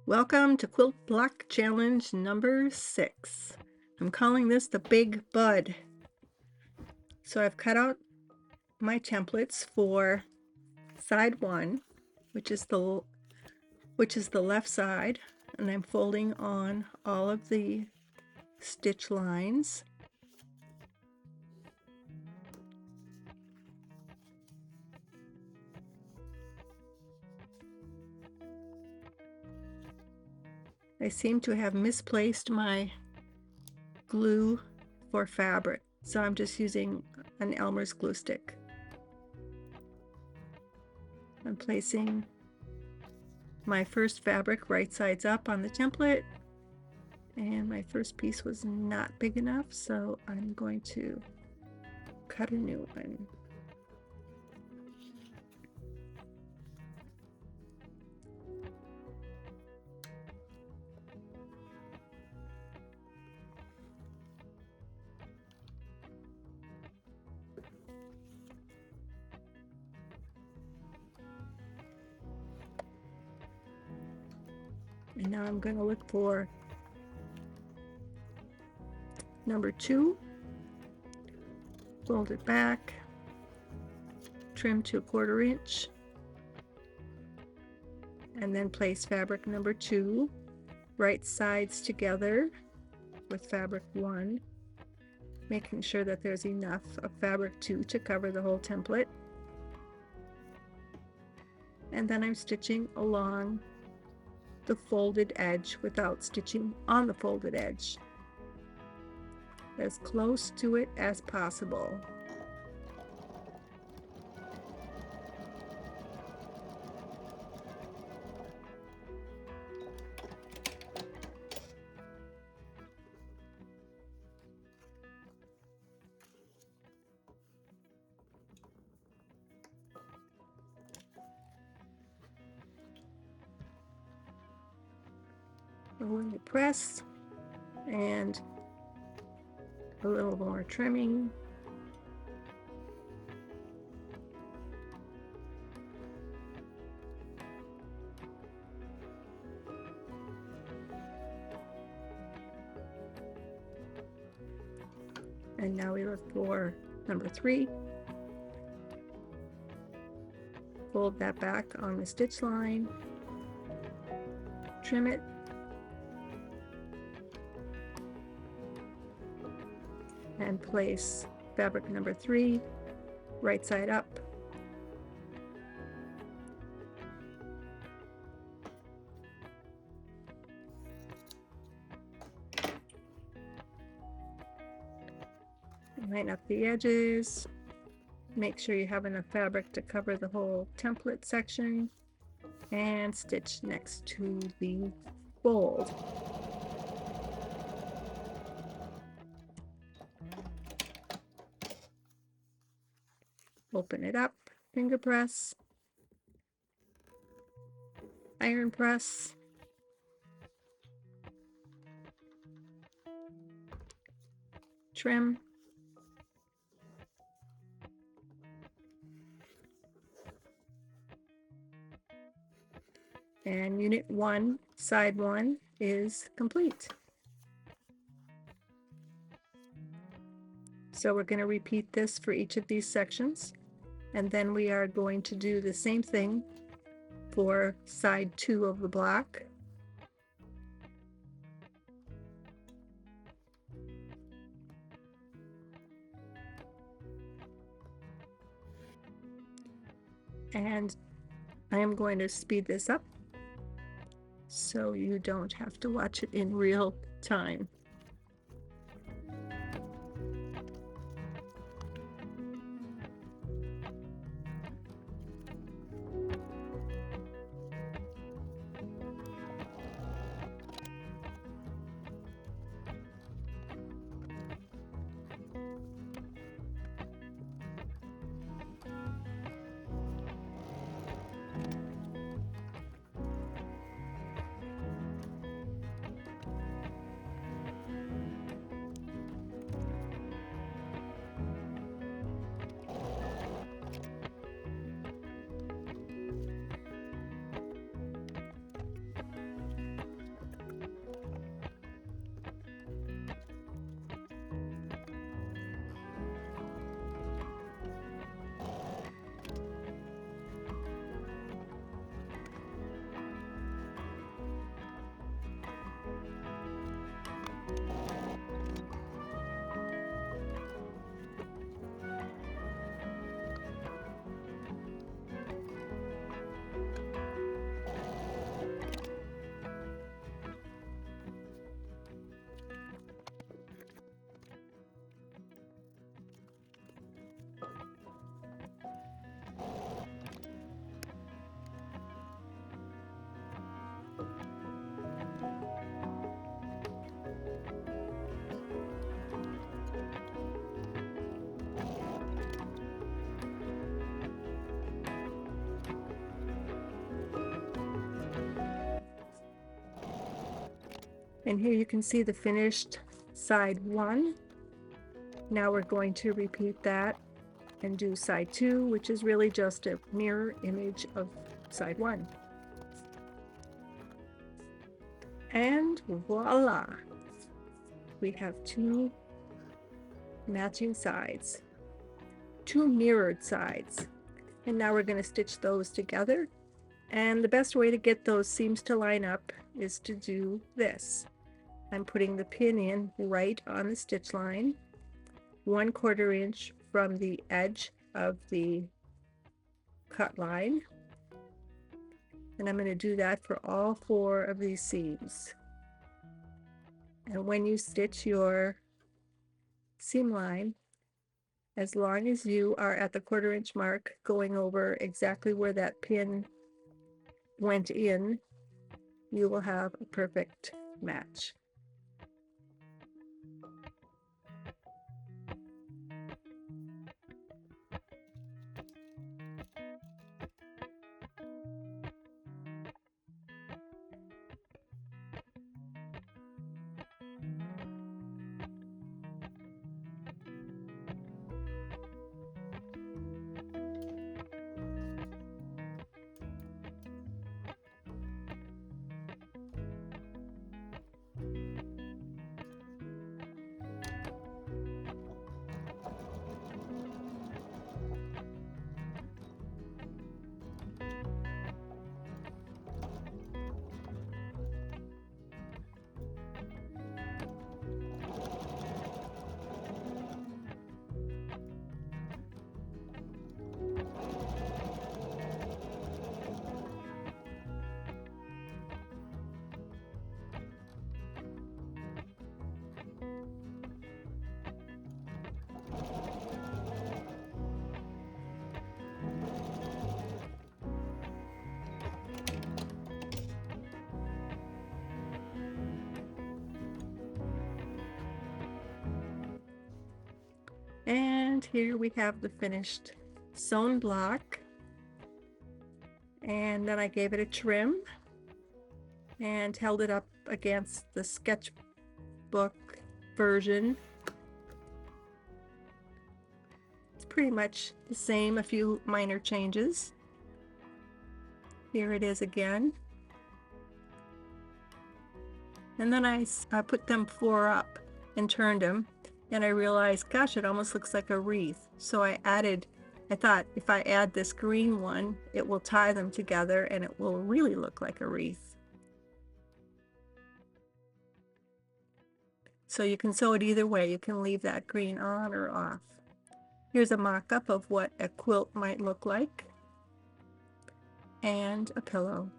Welcome to Quilt Block Challenge number 6. I'm calling this the Big Bud. So I've cut out my templates for side 1, which is the left side, and I'm folding on all of the stitch lines. I seem to have misplaced my glue for fabric, so I'm just using an Elmer's glue stick. I'm placing my first fabric right sides up on the template, and my first piece was not big enough, so I'm going to cut a new one. And now I'm going to look for number 2, fold it back, trim to 1/4 inch, and then place fabric number 2 right sides together with fabric 1, making sure that there's enough of fabric 2 to cover the whole template. And then I'm stitching along the folded edge without stitching on the folded edge, as close to it as possible. When you press, and a little more trimming. And now we look for number 3. Fold that back on the stitch line, trim it, and place fabric number 3 right side up. Line up the edges. Make sure you have enough fabric to cover the whole template section, and stitch next to the fold. Open it up, finger press, iron press, trim, and unit 1, side 1 is complete. So we're going to repeat this for each of these sections, and then we are going to do the same thing for side 2 of the block. And I am going to speed this up so you don't have to watch it in real time. And here you can see the finished side 1. Now we're going to repeat that and do side 2, which is really just a mirror image of side 1. And voila! We have 2 matching sides, 2 mirrored sides. And now we're going to stitch those together. And the best way to get those seams to line up is to do this. I'm putting the pin in right on the stitch line, 1/4 inch from the edge of the cut line. And I'm going to do that for all 4 of these seams. And when you stitch your seam line, as long as you are at the 1/4 inch mark going over exactly where that pin went in, you will have a perfect match. And here we have the finished sewn block. And then I gave it a trim and held it up against the sketchbook version. It's pretty much the same, a few minor changes. Here it is again. And then I put them 4 up and turned them, and I realized, gosh, it almost looks like a wreath. So I thought if I add this green one, it will tie them together and it will really look like a wreath. So you can sew it either way. You can leave that green on or off. Here's a mock-up of what a quilt might look like, and a pillow.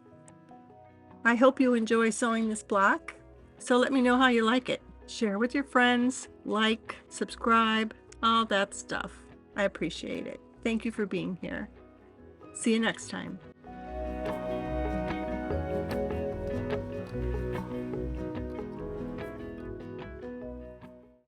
I hope you enjoy sewing this block. So let me know how you like it. Share with your friends, like, subscribe, all that stuff. I appreciate it. Thank you for being here. See you next time.